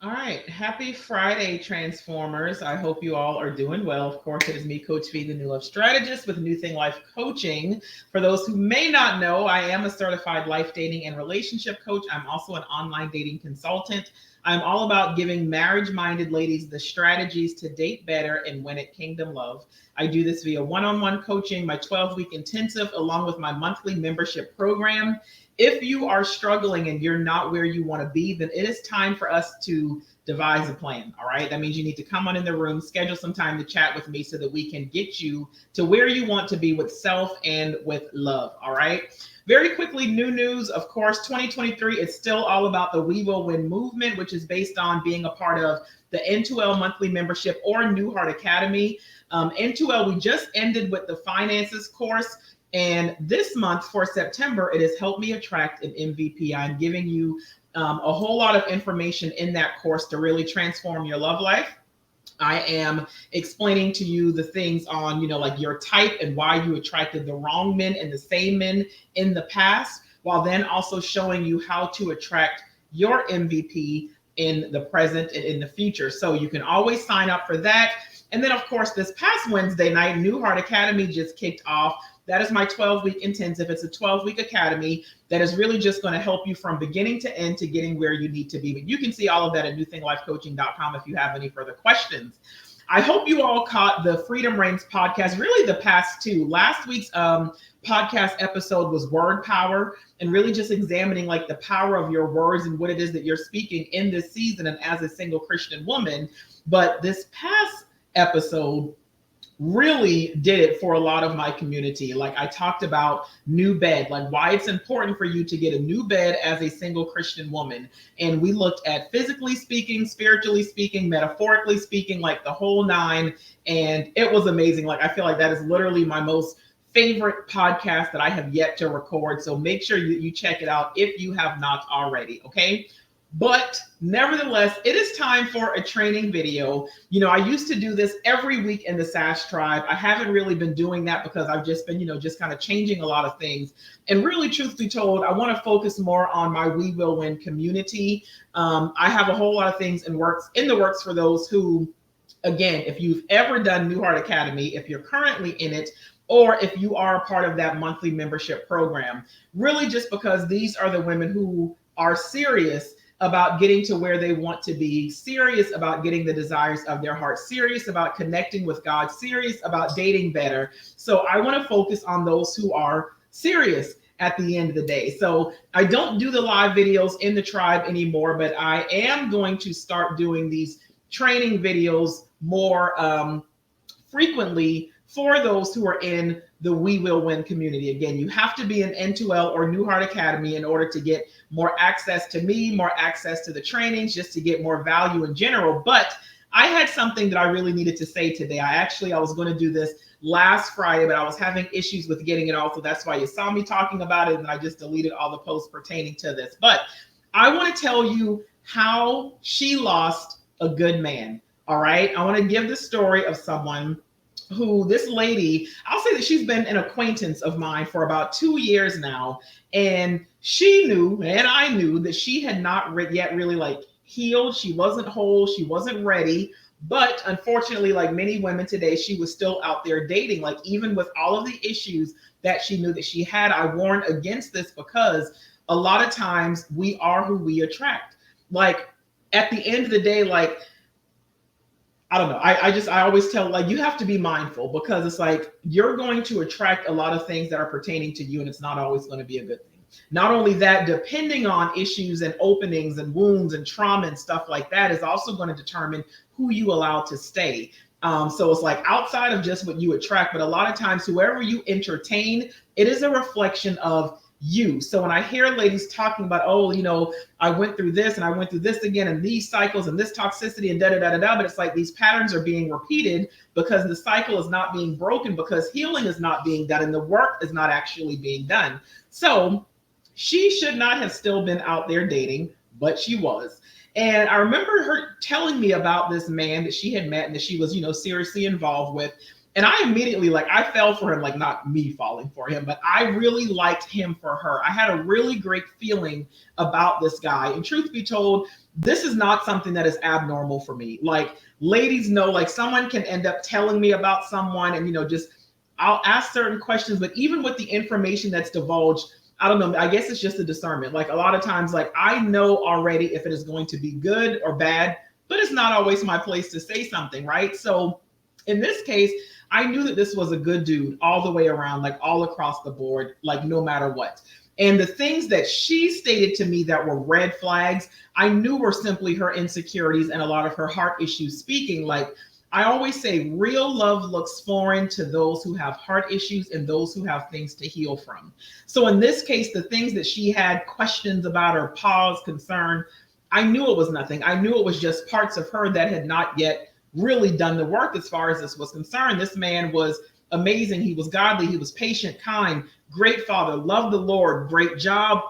All right. Happy Friday, Transformers. I hope you all are doing well. Of course, it is me, Coach V, the New Love Strategist with New Thing Life Coaching. For those who may not know, I am a certified life dating and relationship coach. I'm also an online dating consultant. I'm all about giving marriage minded ladies the strategies to date better and win at Kingdom Love. I do this via one on one coaching, my 12-week intensive, along with my monthly membership program. If you are struggling and you're not where you want to be, then it is time for us to devise a plan. All right. That means you need to come on in the room, schedule some time to chat with me so that we can get you to where you want to be with self and with love. All right. Very quickly, new news. Of course, 2023 is still all about the We Will Win movement, which is based on being a part of the N2L monthly membership or New Heart Academy. N2L, we just ended with the finances course. And this month for September, it has helped me attract an MVP. I'm giving you a whole lot of information in that course to really transform your love life. I am explaining to you the things on, like your type and why you attracted the wrong men and the same men in the past, while then also showing you how to attract your MVP in the present and in the future. So you can always sign up for that. And then, of course, this past Wednesday night, New Heart Academy just kicked off. That is my 12-week intensive. It's a 12-week academy that is really just going to help you from beginning to end to getting where you need to be. But you can see all of that at newthinglifecoaching.com if you have any further questions. I hope you all caught the Freedom Reigns podcast, really the past two. Last week's podcast episode was word power and really just examining like the power of your words and what it is that you're speaking in this season and as a single Christian woman. But this past episode really did it for a lot of my community. Like I talked about new bed, like why it's important for you to get a new bed as a single Christian woman. And we looked at physically speaking, spiritually speaking, metaphorically speaking, like the whole nine. And it was amazing. Like I feel like that is literally my most favorite podcast that I have yet to record. So make sure you check it out if you have not already. Okay. But nevertheless, it is time for a training video. I used to do this every week in the SASH tribe. I haven't really been doing that because I've just been, just kind of changing a lot of things. And really, truth be told, I want to focus more on my We Will Win community. I have a whole lot of things in the works for those who, again, if you've ever done New Heart Academy, if you're currently in it, or if you are a part of that monthly membership program, really just because these are the women who are serious about getting to where they want to be, serious about getting the desires of their heart, serious about connecting with God, serious about dating better. So I want to focus on those who are serious at the end of the day. So I don't do the live videos in the tribe anymore, but I am going to start doing these training videos more frequently for those who are in the We Will Win community. Again, you have to be an N2L or New Heart Academy in order to get more access to me, more access to the trainings, just to get more value in general. But I had something that I really needed to say today. I was going to do this last Friday, but I was having issues with getting it all. So that's why you saw me talking about it. And I just deleted all the posts pertaining to this. But I want to tell you how she lost a good man. All right. I want to give the story of someone who, this lady, I'll say that she's been an acquaintance of mine for about 2 years now. And she knew, and I knew, that she had not yet really like healed. She wasn't whole. She wasn't ready. But unfortunately, like many women today, she was still out there dating. Like even with all of the issues that she knew that she had, I warned against this because a lot of times we are who we attract. Like at the end of the day, like I don't know. I always tell, like, you have to be mindful because it's like you're going to attract a lot of things that are pertaining to you, and it's not always going to be a good thing. Not only that, depending on issues and openings and wounds and trauma and stuff like that is also going to determine who you allow to stay. So it's like outside of just what you attract, but a lot of times whoever you entertain, it is a reflection of you. So when I hear ladies talking about, oh, I went through this and I went through this again and these cycles and this toxicity and da da da da da, but it's like these patterns are being repeated because the cycle is not being broken, because healing is not being done and the work is not actually being done. So she should not have still been out there dating, but she was. And I remember her telling me about this man that she had met and that she was, seriously involved with. And I immediately, like, I fell for him, like, not me falling for him, but I really liked him for her. I had a really great feeling about this guy. And truth be told, this is not something that is abnormal for me. Like, ladies know, like, someone can end up telling me about someone and, just I'll ask certain questions, but even with the information that's divulged, I don't know. I guess it's just a discernment. Like, a lot of times, like, I know already if it is going to be good or bad, but it's not always my place to say something, right? So in this case, I knew that this was a good dude all the way around, like all across the board, like no matter what. And the things that she stated to me that were red flags, I knew were simply her insecurities and a lot of her heart issues speaking. Like, I always say, real love looks foreign to those who have heart issues and those who have things to heal from. So in this case, the things that she had questions about or pause, concern, I knew it was nothing. I knew it was just parts of her that had not yet really done the work as far as this was concerned. This man was amazing. He was godly. He was patient, kind, great father, loved the Lord, great job,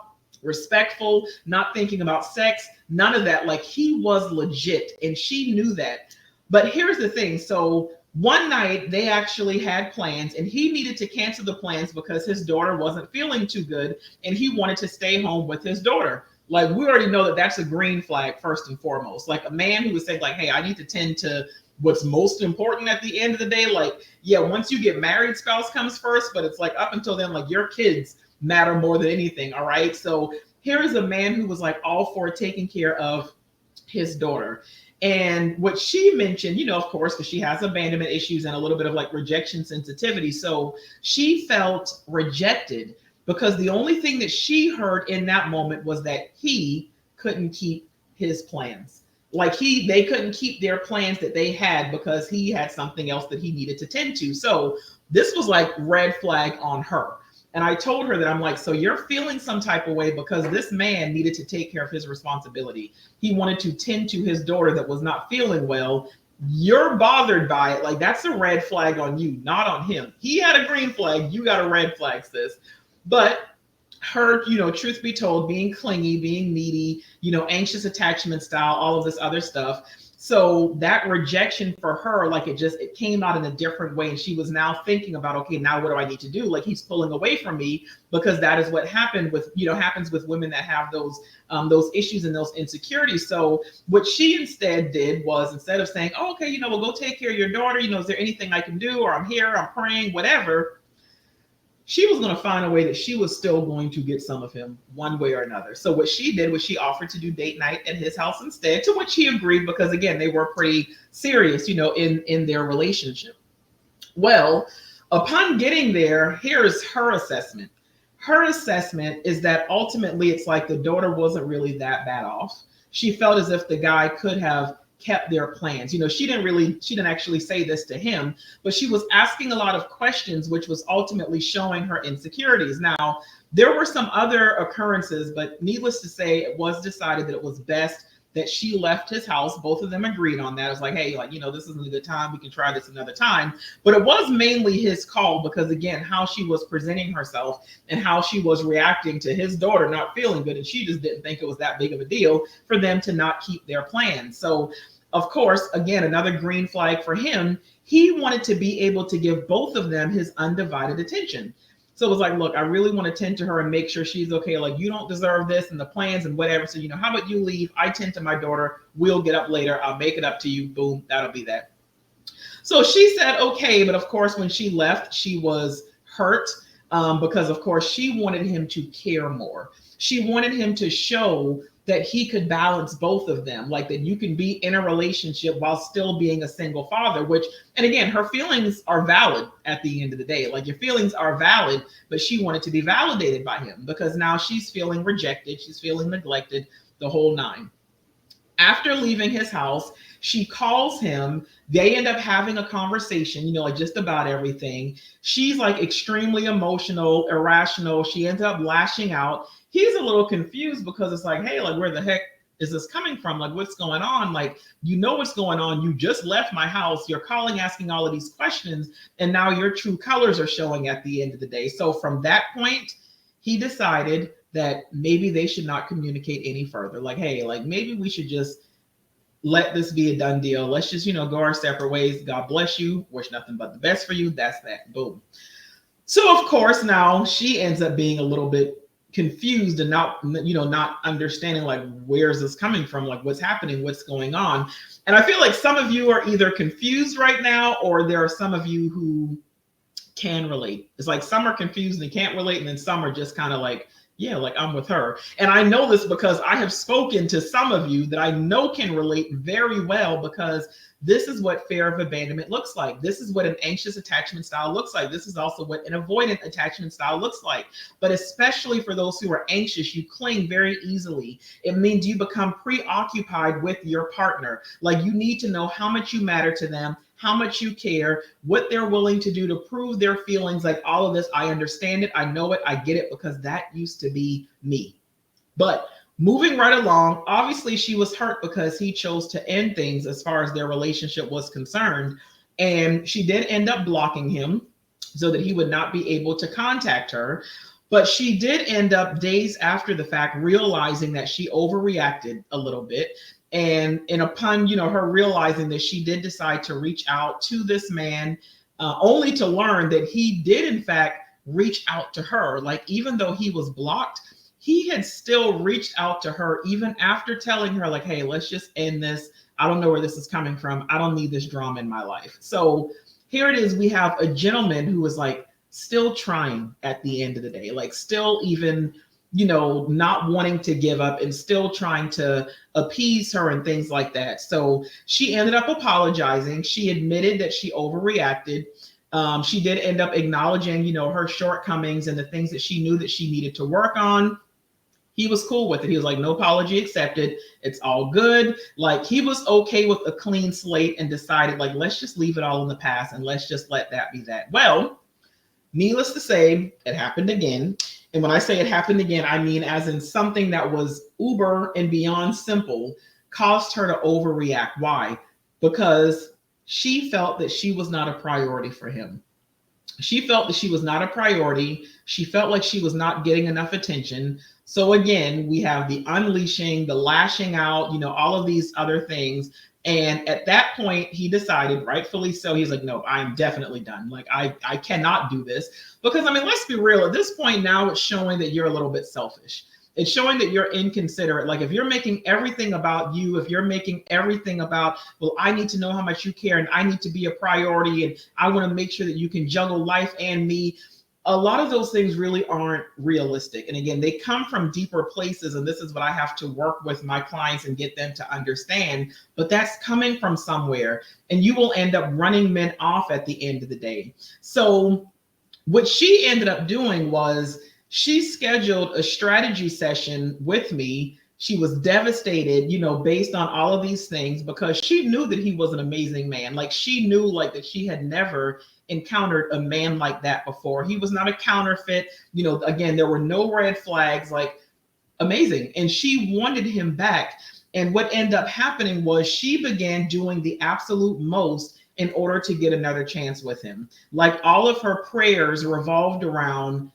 respectful, not thinking about sex, none of that. Like, he was legit, and she knew that. But here's the thing. So one night they actually had plans, and he needed to cancel the plans because his daughter wasn't feeling too good and he wanted to stay home with his daughter. Like, we already know that that's a green flag first and foremost. Like, a man who would say, like, hey, I need to tend to what's most important at the end of the day. Like, yeah, once you get married, spouse comes first, but it's like up until then, like, your kids matter more than anything. All right. So here is a man who was like all for taking care of his daughter. And what she mentioned, of course, because she has abandonment issues and a little bit of like rejection sensitivity. So she felt rejected because the only thing that she heard in that moment was that he couldn't keep his plans. Like, they couldn't keep their plans that they had because he had something else that he needed to tend to. So this was like red flag on her. And I told her that, I'm like, so you're feeling some type of way because this man needed to take care of his responsibility. He wanted to tend to his daughter that was not feeling well. You're bothered by it. Like, that's a red flag on you, not on him. He had a green flag. You got a red flag, sis. But her, truth be told, being clingy, being needy, anxious attachment style, all of this other stuff. So that rejection for her, like, it came out in a different way. And she was now thinking about, okay, now what do I need to do? Like, he's pulling away from me, because that is what happens with women that have those issues and those insecurities. So what she instead did was, instead of saying, oh, okay, well, go take care of your daughter, is there anything I can do? Or I'm here, I'm praying, whatever. She was going to find a way that she was still going to get some of him one way or another. So what she did was she offered to do date night at his house instead, to which he agreed, because again, they were pretty serious, in their relationship. Well, upon getting there, here's her assessment. Her assessment is that ultimately it's like the daughter wasn't really that bad off. She felt as if the guy could have kept their plans. She didn't actually say this to him, but she was asking a lot of questions, which was ultimately showing her insecurities. Now, there were some other occurrences, but needless to say, it was decided that it was best that she left his house. Both of them agreed on that. It was like, hey, this isn't a good time. We can try this another time. But it was mainly his call, because again, how she was presenting herself and how she was reacting to his daughter not feeling good. And she just didn't think it was that big of a deal for them to not keep their plans. So of course, again, another green flag for him. He wanted to be able to give both of them his undivided attention. So it was like, look, I really want to tend to her and make sure she's okay. Like, you don't deserve this and the plans and whatever. So, how about you leave? I tend to my daughter. We'll get up later. I'll make it up to you. Boom. That'll be that. So she said, okay. But of course, when she left, she was hurt because, of course, she wanted him to care more. She wanted him to show that he could balance both of them, like that you can be in a relationship while still being a single father, and again, her feelings are valid at the end of the day. Like, your feelings are valid, but she wanted to be validated by him, because now she's feeling rejected. She's feeling neglected, the whole nine. After leaving his house, she calls him. They end up having a conversation, like just about everything. She's like extremely emotional, irrational. She ends up lashing out. He's a little confused, because it's like, hey, like, where the heck is this coming from? Like, what's going on? Like, what's going on. You just left my house. You're calling, asking all of these questions. And now your true colors are showing at the end of the day. So from that point, he decided that maybe they should not communicate any further. Like, hey, like, maybe we should just let this be a done deal. Let's just, go our separate ways. God bless you. Wish nothing but the best for you. That's that. Boom. So of course now she ends up being a little bit confused and not understanding like where's this coming from, like what's happening, what's going on. And I feel like some of you are either confused right now, or there are some of you who can relate. It's like some are confused and they can't relate, and then some are just kind of like, yeah, like I'm with her. And I know this because I have spoken to some of you that I know can relate very well, because this is what fear of abandonment looks like. This is what an anxious attachment style looks like. This is also what an avoidant attachment style looks like. But especially for those who are anxious, you cling very easily. It means you become preoccupied with your partner. Like you need to know how much you matter to them, how much you care, what they're willing to do to prove their feelings. Like all of this, I understand it, I know it, I get it, because that used to be me. But moving right along, obviously she was hurt because he chose to end things as far as their relationship was concerned. And she did end up blocking him so that he would not be able to contact her. But she did end up days after the fact realizing that she overreacted a little bit. And upon, her realizing that, she did decide to reach out to this man, only to learn that he did in fact reach out to her. Like even though he was blocked, he had still reached out to her even after telling her like, hey, let's just end this. I don't know where this is coming from. I don't need this drama in my life. So here it is. We have a gentleman who was like still trying at the end of the day, like still even, not wanting to give up and still trying to appease her and things like that. So she ended up apologizing. She admitted that she overreacted. She did end up acknowledging, her shortcomings and the things that she knew that she needed to work on. He was cool with it. He was like, no apology accepted. It's all good. Like he was okay with a clean slate and decided like, let's just leave it all in the past and let's just let that be that. Well, needless to say, it happened again. And when I say it happened again, I mean as in something that was uber and beyond simple caused her to overreact. Why? Because she felt that she was not a priority for him. She felt that she was not a priority. She felt like she was not getting enough attention. So again, we have the unleashing, the lashing out, all of these other things. And at that point, he decided, rightfully so, he's like, no, I'm definitely done. Like, I cannot do this. Because, let's be real. At this point now, it's showing that you're a little bit selfish. It's showing that you're inconsiderate. Like if you're making everything about you, if you're making everything about, well, I need to know how much you care and I need to be a priority and I want to make sure that you can juggle life and me. A lot of those things really aren't realistic. And again, they come from deeper places. And this is what I have to work with my clients and get them to understand. But that's coming from somewhere. And you will end up running men off at the end of the day. So what she ended up doing was she scheduled a strategy session with me. She was devastated, based on all of these things, because she knew that he was an amazing man. Like she knew like that she had never encountered a man like that before. He was not a counterfeit. Again, there were no red flags, like amazing. And she wanted him back. And what ended up happening was she began doing the absolute most in order to get another chance with him. Like all of her prayers revolved around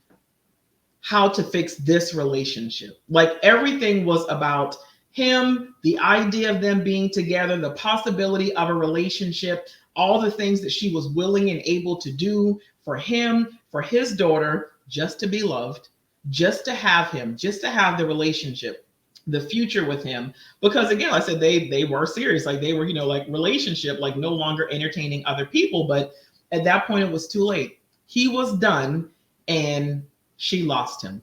how to fix this relationship. Like everything was about him, the idea of them being together, the possibility of a relationship, all the things that she was willing and able to do for him, for his daughter, just to be loved, just to have him, just to have the relationship, the future with him. Because again, like I said, they were serious. Like they were, like relationship, like no longer entertaining other people. But at that point, it was too late. He was done and she lost him.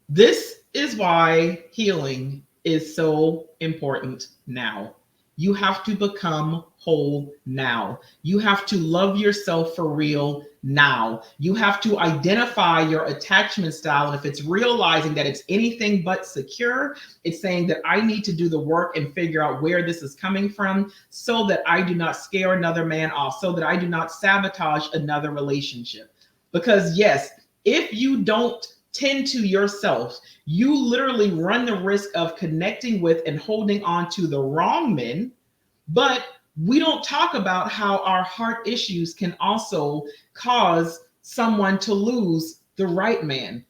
This is why healing is so important now. You have to become whole now. You have to love yourself for real now. You have to identify your attachment style. And if it's realizing that it's anything but secure, it's saying that I need to do the work and figure out where this is coming from so that I do not scare another man off, so that I do not sabotage another relationship. Because yes, if you don't tend to yourself, you literally run the risk of connecting with and holding on to the wrong men. But we don't talk about how our heart issues can also cause someone to lose the right man.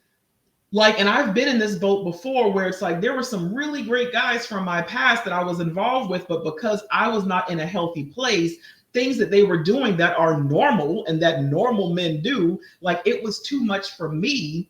Like, and I've been in this boat before where it's like there were some really great guys from my past that I was involved with, but because I was not in a healthy place, things that they were doing that are normal and that normal men do, like it was too much for me.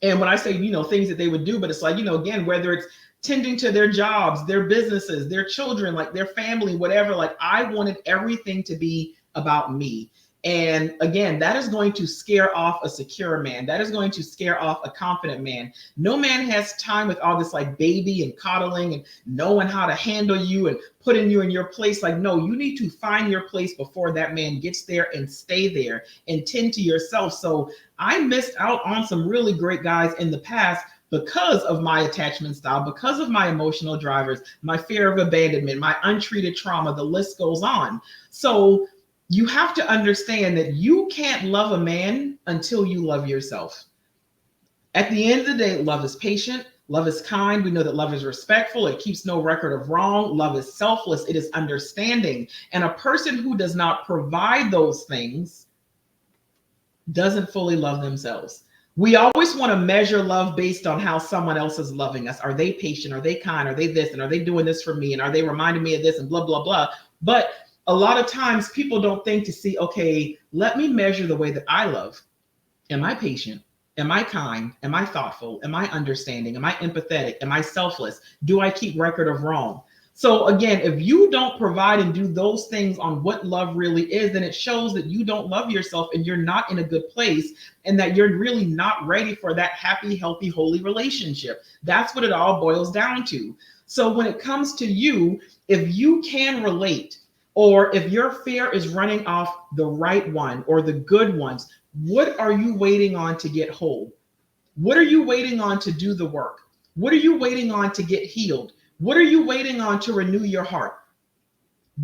And when I say, things that they would do, but it's like, again, whether it's tending to their jobs, their businesses, their children, like their family, whatever, like I wanted everything to be about me. And again, that is going to scare off a secure man. That is going to scare off a confident man. No man has time with all this like baby and coddling and knowing how to handle you and putting you in your place. Like, no, you need to find your place before that man gets there and stay there and tend to yourself. So I missed out on some really great guys in the past because of my attachment style, because of my emotional drivers, my fear of abandonment, my untreated trauma, the list goes on. So you have to understand that you can't love a man until you love yourself. At the end of the day, love is patient. Love is kind. We know that love is respectful. It keeps no record of wrong. Love is selfless. It is understanding. And a person who does not provide those things doesn't fully love themselves. We always want to measure love based on how someone else is loving us. Are they patient? Are they kind? Are they this? And are they doing this for me? And are they reminding me of this and blah, blah, blah. But a lot of times people don't think to see, okay, let me measure the way that I love. Am I patient? Am I kind? Am I thoughtful? Am I understanding? Am I empathetic? Am I selfless? Do I keep record of wrong? So again, if you don't provide and do those things on what love really is, then it shows that you don't love yourself and you're not in a good place and that you're really not ready for that happy, healthy, holy relationship. That's what it all boils down to. So when it comes to you, if you can relate, or if your fear is running off the right one or the good ones, what are you waiting on to get whole? What are you waiting on to do the work? What are you waiting on to get healed? What are you waiting on to renew your heart?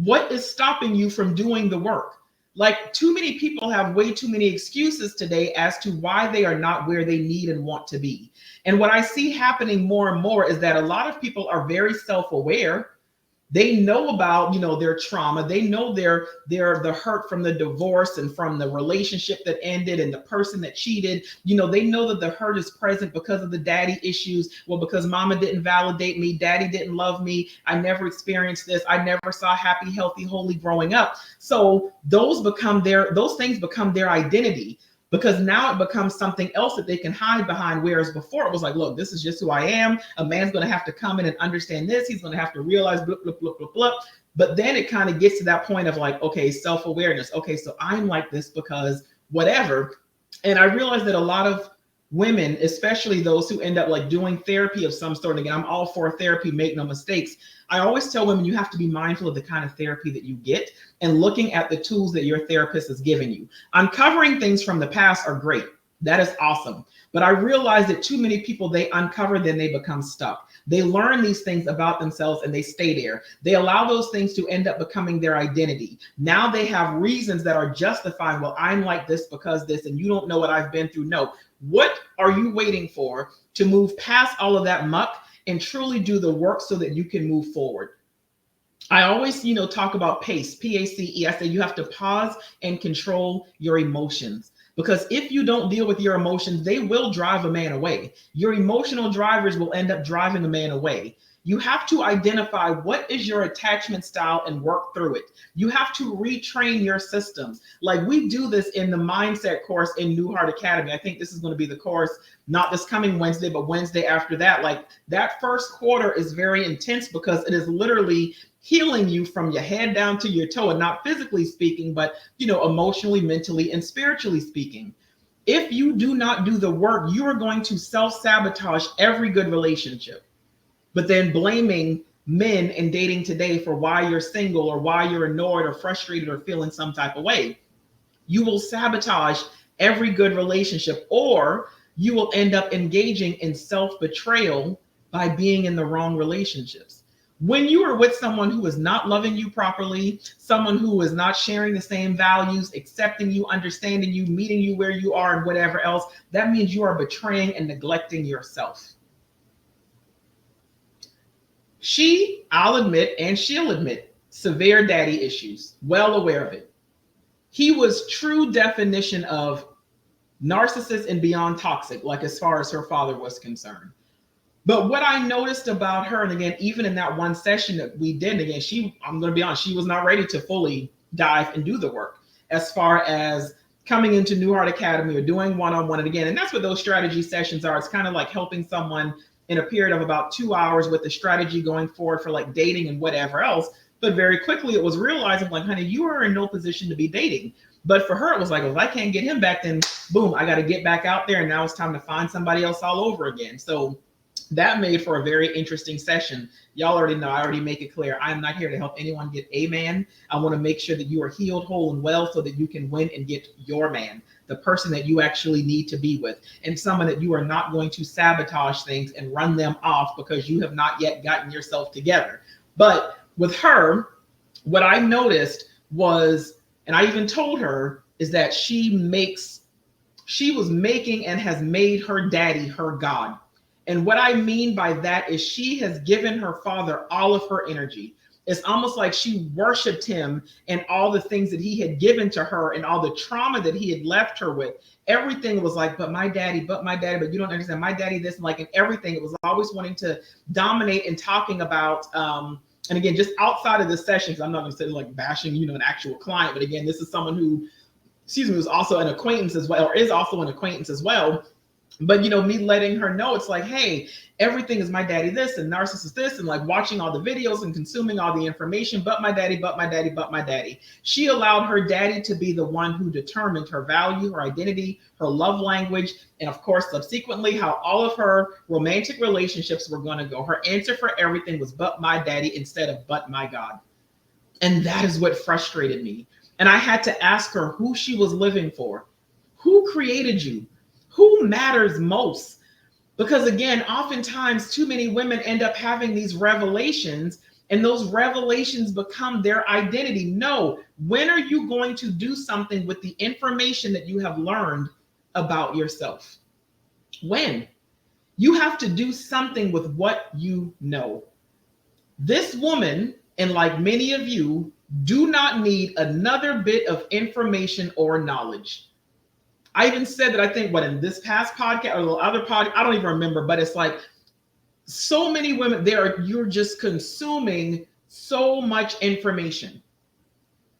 What is stopping you from doing the work? Like, too many people have way too many excuses today as to why they are not where they need and want to be. And what I see happening more and more is that a lot of people are very self-aware. They know about, their trauma. They know their the hurt from the divorce and from the relationship that ended and the person that cheated. They know that the hurt is present because of the daddy issues. Well, because mama didn't validate me, daddy didn't love me, I never experienced this, I never saw happy, healthy, holy growing up. So those things become their identity, because now it becomes something else that they can hide behind. Whereas before it was like, look, this is just who I am. A man's going to have to come in and understand this. He's going to have to realize blah, blah, blah, blah, blah. But then it kind of gets to that point of like, okay, self-awareness. Okay, so I'm like this because whatever. And I realized that a lot of women, especially those who end up like doing therapy of some sort, again, I'm all for therapy, make no mistakes. I always tell women you have to be mindful of the kind of therapy that you get and looking at the tools that your therapist is giving you. Uncovering things from the past are great. That is awesome. But I realize that too many people, they uncover, then they become stuck. They learn these things about themselves and they stay there. They allow those things to end up becoming their identity. Now they have reasons that are justifying, well, I'm like this because this, and you don't know what I've been through. No. What are you waiting for to move past all of that muck and truly do the work so that you can move forward? I always, talk about PACE, P-A-C-E. I say you have to pause and control your emotions, because if you don't deal with your emotions, they will drive a man away. Your emotional drivers will end up driving a man away. You have to identify what is your attachment style and work through it. You have to retrain your systems. Like we do this in the mindset course in New Heart Academy. I think this is going to be the course, not this coming Wednesday, but Wednesday after that. Like that first quarter is very intense because it is literally healing you from your head down to your toe, and not physically speaking, but emotionally, mentally, and spiritually speaking. If you do not do the work, you are going to self-sabotage every good relationship. But then blaming men and dating today for why you're single or why you're annoyed or frustrated or feeling some type of way, you will sabotage every good relationship, or you will end up engaging in self-betrayal by being in the wrong relationships. When you are with someone who is not loving you properly, someone who is not sharing the same values, accepting you, understanding you, meeting you where you are and whatever else, that means you are betraying and neglecting yourself. I'll admit, and she'll admit, severe daddy issues, well aware of it. He was true definition of narcissist and beyond toxic, like as far as her father was concerned. But what I noticed about her, and again, even in that one session that we did, again, I'm going to be honest, she was not ready to fully dive and do the work as far as coming into New Heart Academy or doing one-on-one. And again, and that's what those strategy sessions are. It's kind of like helping someone in a period of about 2 hours with the strategy going forward for like dating and whatever else. But very quickly it was realizing like, honey, you are in no position to be dating. But for her, it was like, well, if I can't get him back, then boom, I got to get back out there. And now it's time to find somebody else all over again. So that made for a very interesting session. Y'all already know, I already make it clear, I'm not here to help anyone get a man. I want to make sure that you are healed, whole, and well so that you can win and get your man, the person that you actually need to be with, and someone that you are not going to sabotage things and run them off because you have not yet gotten yourself together. But with her, what I noticed was, and I even told her, is that she was making and has made her daddy her God. And what I mean by that is she has given her father all of her energy. It's almost like she worshiped him and all the things that he had given to her and all the trauma that he had left her with. Everything was like, but my daddy, but you don't understand, my daddy this, and like, and everything. It was always wanting to dominate and talking about, and again, just outside of the sessions, I'm not going to say like bashing, an actual client, but again, this is someone who, was also an acquaintance as well, or is also an acquaintance as well. But, me letting her know, it's like, hey, everything is my daddy this and narcissist this, and like watching all the videos and consuming all the information, but my daddy, but my daddy, but my daddy. She allowed her daddy to be the one who determined her value, her identity, her love language, and of course, subsequently, how all of her romantic relationships were going to go. Her answer for everything was but my daddy instead of but my God. And that is what frustrated me. And I had to ask her who she was living for. Who created you? Who matters most? Because again, oftentimes too many women end up having these revelations, and those revelations become their identity. No, when are you going to do something with the information that you have learned about yourself? When? You have to do something with what you know. This woman, and like many of you, do not need another bit of information or knowledge. I even said that, I think, in this past podcast or the other podcast, I don't even remember, but it's like so many women there, you're just consuming so much information,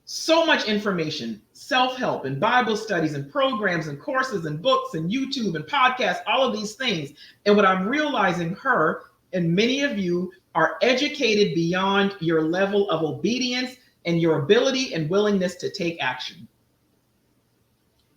self-help and Bible studies and programs and courses and books and YouTube and podcasts, all of these things. And what I'm realizing, her and many of you are educated beyond your level of obedience and your ability and willingness to take action.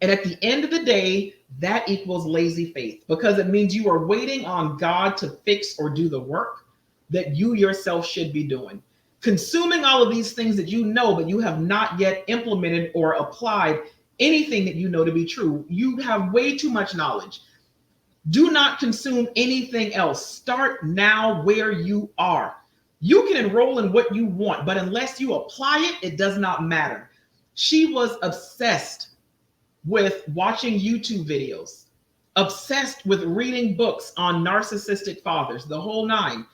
And at the end of the day, that equals lazy faith, because it means you are waiting on God to fix or do the work that you yourself should be doing. Consuming all of these things that you know, but you have not yet implemented or applied anything that you know to be true. You have way too much knowledge. Do not consume anything else. Start now where you are. You can enroll in what you want, but unless you apply it, it does not matter. She was obsessed with watching YouTube videos, obsessed with reading books on narcissistic fathers, the whole nine.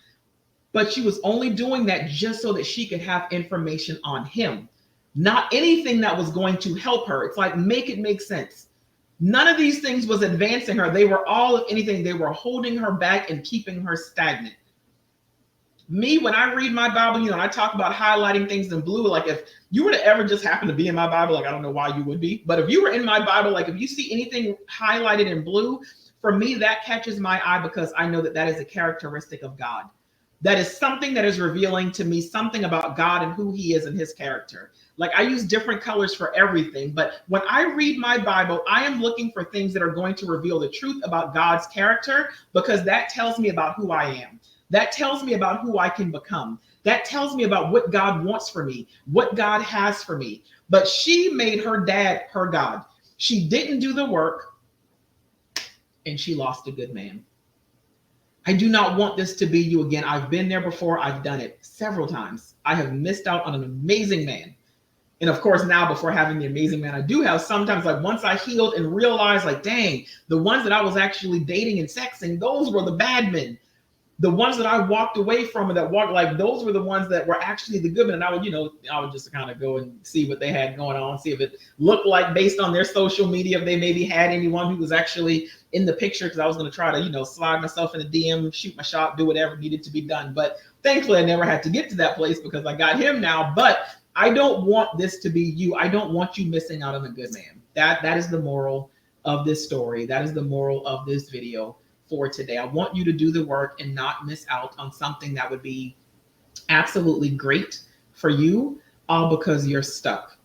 But she was only doing that just so that she could have information on him, not anything that was going to help her. It's like, make it make sense. None of these things was advancing her. They were all, if anything, they were holding her back and keeping her stagnant. Me, when I read my Bible, and I talk about highlighting things in blue, like if you were to ever just happen to be in my Bible, like I don't know why you would be, but if you were in my Bible, like if you see anything highlighted in blue, for me, that catches my eye, because I know that that is a characteristic of God. That is something that is revealing to me something about God and who he is and his character. Like I use different colors for everything, but when I read my Bible, I am looking for things that are going to reveal the truth about God's character, because that tells me about who I am. That tells me about who I can become. That tells me about what God wants for me, what God has for me. But she made her dad her God. She didn't do the work, and she lost a good man. I do not want this to be you again. I've been there before. I've done it several times. I have missed out on an amazing man. And of course, now before having the amazing man I do have, sometimes like once I healed and realized like, dang, the ones that I was actually dating and sexing, those were the bad men. the ones that I walked away from and that walked, like those were the ones that were actually the good men. And I would, I would just kind of go and see what they had going on, see if it looked like based on their social media, if they maybe had anyone who was actually in the picture, because I was going to try to, slide myself in the DM, shoot my shot, do whatever needed to be done. But thankfully, I never had to get to that place because I got him now. But I don't want this to be you. I don't want you missing out on a good man. That is the moral of this story. That is the moral of this video for today. I want you to do the work and not miss out on something that would be absolutely great for you, all because you're stuck.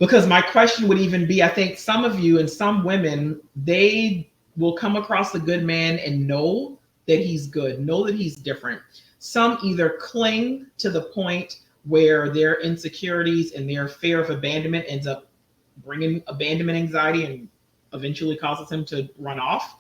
Because my question would even be, I think some of you and some women, they will come across a good man and know that he's good, know that he's different. Some either cling to the point where their insecurities and their fear of abandonment ends up bringing abandonment anxiety and eventually causes him to run off.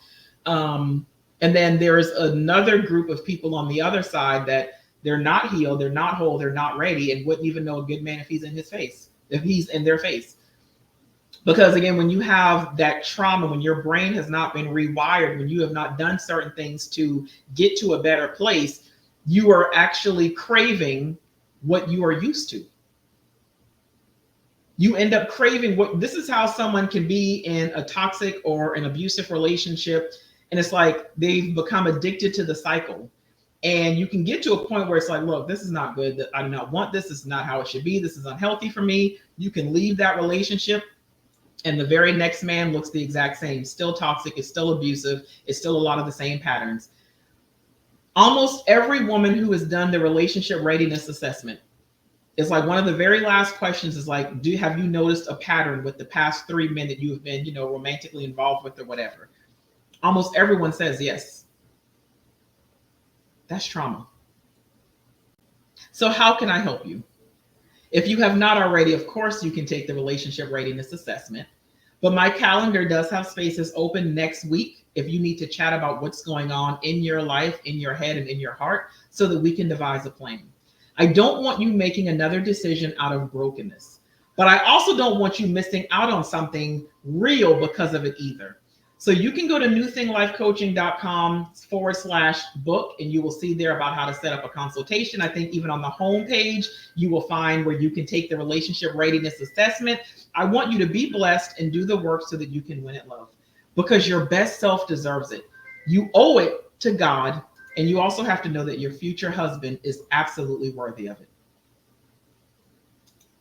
And then there's another group of people on the other side that they're not healed, they're not whole, they're not ready, and wouldn't even know a good man if he's in his face, if he's in their face. Because again, when you have that trauma, when your brain has not been rewired, when you have not done certain things to get to a better place, you are actually craving what you are used to. You end up craving this is how someone can be in a toxic or an abusive relationship. And it's like they've become addicted to the cycle. And you can get to a point where it's like, look, this is not good. I do not want this. This is not how it should be. This is unhealthy for me. You can leave that relationship and the very next man looks the exact same. Still toxic. It's still abusive. It's still a lot of the same patterns. Almost every woman who has done the relationship readiness assessment, it's like one of the very last questions is like, have you noticed a pattern with the past 3 men that you have been, romantically involved with or whatever? Almost everyone says yes. That's trauma. So how can I help you? If you have not already, of course, you can take the relationship readiness assessment. But my calendar does have spaces open next week if you need to chat about what's going on in your life, in your head, and in your heart, so that we can devise a plan. I don't want you making another decision out of brokenness, but I also don't want you missing out on something real because of it either. So you can go to newthinglifecoaching.com/book, and you will see there about how to set up a consultation. I think even on the home page, you will find where you can take the relationship readiness assessment. I want you to be blessed and do the work so that you can win at love, because your best self deserves it. You owe it to God. And you also have to know that your future husband is absolutely worthy of it.